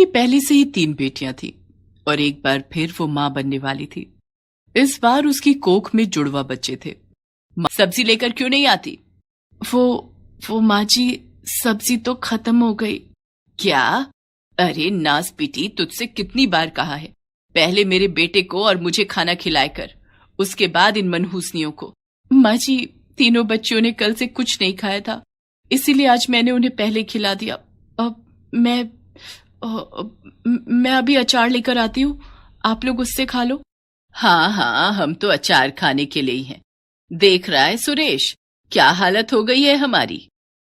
कि पहले से ही 3 बेटियां थी और एक बार फिर वो मां बनने वाली थी। इस बार उसकी कोख में जुड़वा बच्चे थे। सब्जी लेकर क्यों नहीं आती? वो वो माँ जी, सब्जी तो खत्म हो गई। क्या? अरे नास पिटी, तुझसे कितनी बार कहा है, पहले मेरे बेटे को और मुझे खाना खिलाए कर, उसके बाद इन मनहूसनियों को। माँ जी, तीनों बच्चियों ने कल से कुछ नहीं खाया था, इसीलिए आज मैंने उन्हें पहले खिला दिया। अब मैं मैं अभी अचार लेकर आती हूँ, आप लोग उससे खा लो। हाँ हाँ, हम तो अचार खाने के लिए ही हैं। देख रहा है सुरेश, क्या हालत हो गई है हमारी।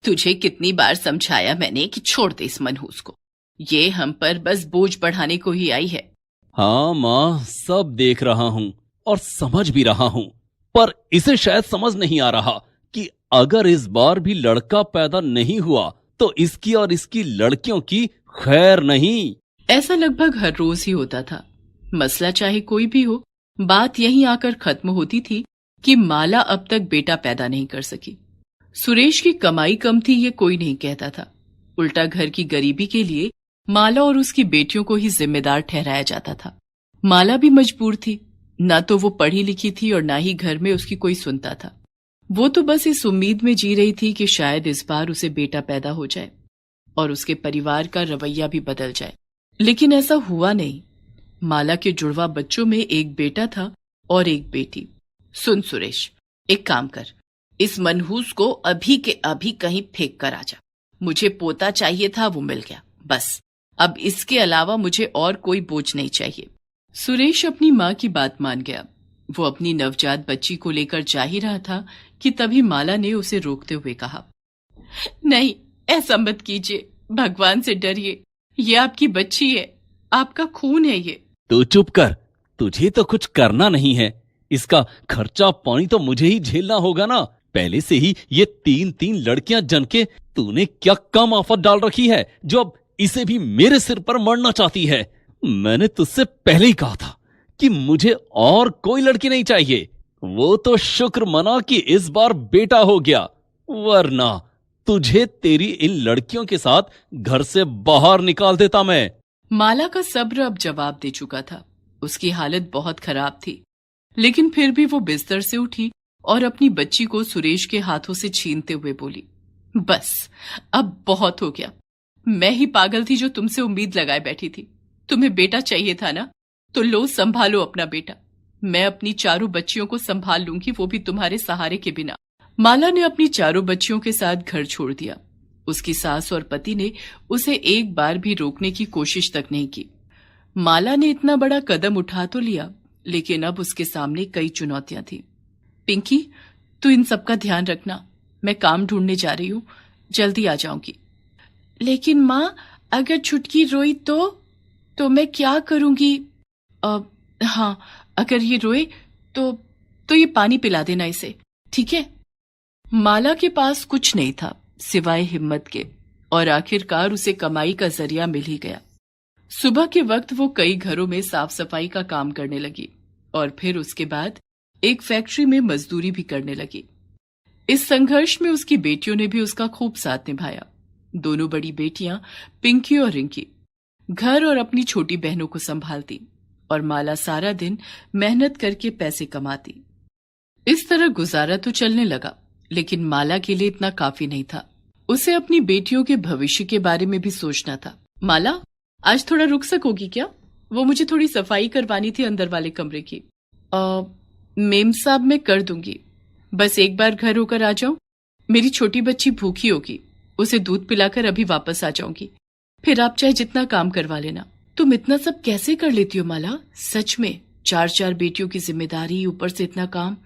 तुझे कितनी बार समझाया मैंने कि छोड़ दे इस मनहूस को, ये हम पर बस बोझ बढ़ाने को ही आई है। हाँ माँ, सब देख रहा हूँ और समझ भी रहा हूँ, पर इसे शायद समझ नहीं आ रहा कि अगर इस बार भी लड़का पैदा नहीं हुआ तो इसकी और इसकी लड़कियों की खैर नहीं। ऐसा लगभग हर रोज ही होता था। मसला चाहे कोई भी हो, बात यहीं आकर खत्म होती थी कि माला अब तक बेटा पैदा नहीं कर सकी। सुरेश की कमाई कम थी ये कोई नहीं कहता था, उल्टा घर की गरीबी के लिए माला और उसकी बेटियों को ही जिम्मेदार ठहराया जाता था। माला भी मजबूर थी, ना तो वो पढ़ी लिखी थी और ना ही घर में उसकी कोई सुनता था। वो तो बस इस उम्मीद में जी रही थी कि शायद इस बार उसे बेटा पैदा हो जाए और उसके परिवार का रवैया भी बदल जाए, लेकिन ऐसा हुआ नहीं। माला के जुड़वा बच्चों में एक बेटा था और एक बेटी। सुन सुरेश, एक काम कर, इस मनहूस को अभी के अभी कहीं फेंक कर आ जा। मुझे पोता चाहिए था, वो मिल गया, बस अब इसके अलावा मुझे और कोई बोझ नहीं चाहिए। सुरेश अपनी माँ की बात मान गया। वो अपनी नवजात बच्ची को लेकर जा ही रहा था कि तभी माला ने उसे रोकते हुए कहा, नहीं, ऐसा मत कीजिए, भगवान से डरिए, ये आपकी बच्ची है, आपका खून है ये। तू चुप कर, तुझे तो कुछ करना नहीं है, इसका खर्चा पानी तो मुझे ही झेलना होगा ना। पहले से ही ये 3-3 लड़कियां जन के तूने क्या कम आफत डाल रखी है जो अब इसे भी मेरे सिर पर मरना चाहती है। मैंने तुझसे पहले ही कहा था कि मुझे और कोई लड़की नहीं चाहिए। वो तो शुक्र मना कि इस बार बेटा हो गया, वरना तुझे तेरी इन लड़कियों के साथ घर से बाहर निकाल देता मैं। माला का सब्र अब जवाब दे चुका था। उसकी हालत बहुत खराब थी, लेकिन फिर भी वो बिस्तर से उठी और अपनी बच्ची को सुरेश के हाथों से छीनते हुए बोली, बस अब बहुत हो गया। मैं ही पागल थी जो तुमसे उम्मीद लगाए बैठी थी। तुम्हें बेटा चाहिए था ना, तो लो, संभालो अपना बेटा। मैं अपनी चारों बच्चियों को संभाल लूंगी, वो भी तुम्हारे सहारे के बिना। माला ने अपनी चारों बच्चियों के साथ घर छोड़ दिया। उसकी सास और पति ने उसे एक बार भी रोकने की कोशिश तक नहीं की। माला ने इतना बड़ा कदम उठा तो लिया, लेकिन अब उसके सामने कई चुनौतियां थी। पिंकी, तू इन सबका ध्यान रखना, मैं काम ढूंढने जा रही हूँ, जल्दी आ जाऊंगी। लेकिन माँ, अगर छुटकी रोई तो मैं क्या करूंगी? हाँ, अगर ये रोए तो ये पानी पिला देना इसे, ठीक है? माला के पास कुछ नहीं था सिवाय हिम्मत के, और आखिरकार उसे कमाई का जरिया मिल ही गया। सुबह के वक्त वो कई घरों में साफ सफाई का काम करने लगी और फिर उसके बाद एक फैक्ट्री में मजदूरी भी करने लगी। इस संघर्ष में उसकी बेटियों ने भी उसका खूब साथ निभाया। दोनों बड़ी बेटियां पिंकी और रिंकी घर और अपनी छोटी बहनों को संभालती और माला सारा दिन मेहनत करके पैसे कमाती। इस तरह गुजारा तो चलने लगा, लेकिन माला के लिए इतना काफी नहीं था। उसे अपनी बेटियों के भविष्य के बारे में भी सोचना था। माला, आज थोड़ा रुक सकोगी क्या? वो मुझे थोड़ी सफाई करवानी थी अंदर वाले कमरे की। मेम साहब, मैं कर दूंगी, बस एक बार घर होकर आ जाऊं। मेरी छोटी बच्ची भूखी होगी, उसे दूध पिलाकर अभी वापस आ जाऊंगी, फिर आप चाहे जितना काम करवा लेना। तुम इतना सब कैसे कर लेती हो माला? सच में, 4 बेटियों की जिम्मेदारी, ऊपर से इतना काम,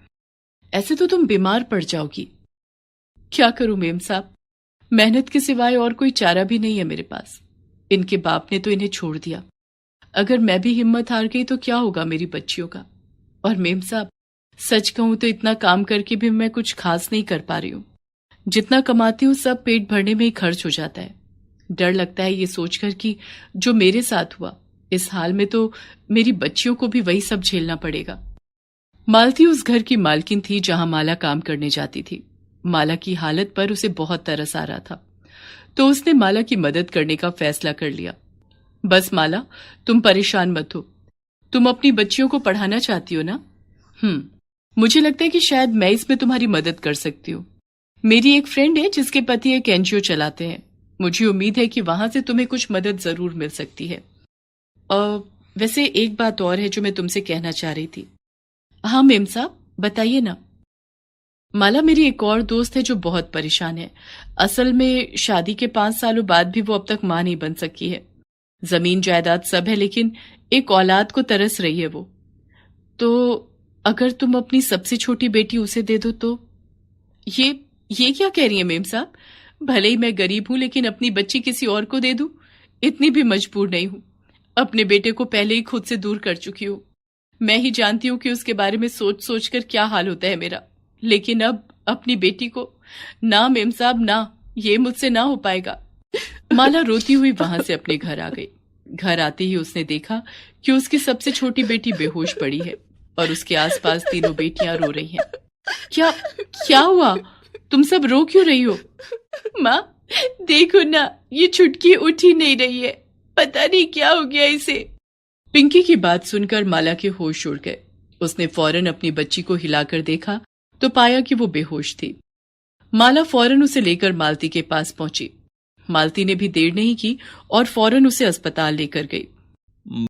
ऐसे तो तुम बीमार पड़ जाओगी। क्या करूं मेम साहब, मेहनत के सिवाय और कोई चारा भी नहीं है मेरे पास। इनके बाप ने तो इन्हें छोड़ दिया, अगर मैं भी हिम्मत हार गई तो क्या होगा मेरी बच्चियों का? और मेम साहब, सच कहूं तो इतना काम करके भी मैं कुछ खास नहीं कर पा रही हूँ। जितना कमाती हूँ सब पेट भरने में ही खर्च हो जाता है। डर लगता है ये सोचकर कि जो मेरे साथ हुआ, इस हाल में तो मेरी बच्चियों को भी वही सब झेलना पड़ेगा। मालती उस घर की मालकिन थी जहां माला काम करने जाती थी। माला की हालत पर उसे बहुत तरस आ रहा था, तो उसने माला की मदद करने का फैसला कर लिया। बस माला, तुम परेशान मत हो। तुम अपनी बच्चियों को पढ़ाना चाहती हो ना? मुझे लगता है कि शायद मैं इसमें तुम्हारी मदद कर सकती हूँ। मेरी एक फ्रेंड है जिसके पति एक एनजीओ चलाते हैं। मुझे उम्मीद है कि वहां से तुम्हें कुछ मदद जरूर मिल सकती है। वैसे एक बात और है जो मैं तुमसे कहना चाह रही थी। हाँ मेम साहब, बताइए ना। माला, मेरी एक और दोस्त है जो बहुत परेशान है। असल में शादी के 5 सालों बाद भी वो अब तक मां नहीं बन सकी है। जमीन जायदाद सब है, लेकिन एक औलाद को तरस रही है वो। तो अगर तुम अपनी सबसे छोटी बेटी उसे दे दो तो। ये क्या कह रही है मेम साहब? भले ही मैं गरीब हूं, लेकिन अपनी बच्ची किसी और को दे दूं, इतनी भी मजबूर नहीं हूं। अपने बेटे को पहले ही खुद से दूर कर चुकी हूं। मैं ही जानती हूं कि उसके बारे में सोच सोच कर क्या हाल होता है मेरा। लेकिन अब अपनी बेटी को, ना मेम साहब ना, ये मुझसे ना हो पाएगा। माला रोती हुई वहां से अपने घर आ गई। घर आते ही उसने देखा कि उसकी सबसे छोटी बेटी बेहोश पड़ी है और उसके आसपास तीनों बेटियां रो रही हैं। क्या क्या हुआ? तुम सब रो क्यों रही हो? माँ, देखो ना, ये छुटकी उठ ही नहीं रही है। पता नहीं क्या हो गया इसे। पिंकी की बात सुनकर माला के होश उड़ गए। उसने फौरन अपनी बच्ची को हिलाकर देखा तो पाया कि वो बेहोश थी। माला फौरन उसे लेकर मालती के पास पहुंची। मालती ने भी देर नहीं की और फौरन उसे अस्पताल लेकर गई।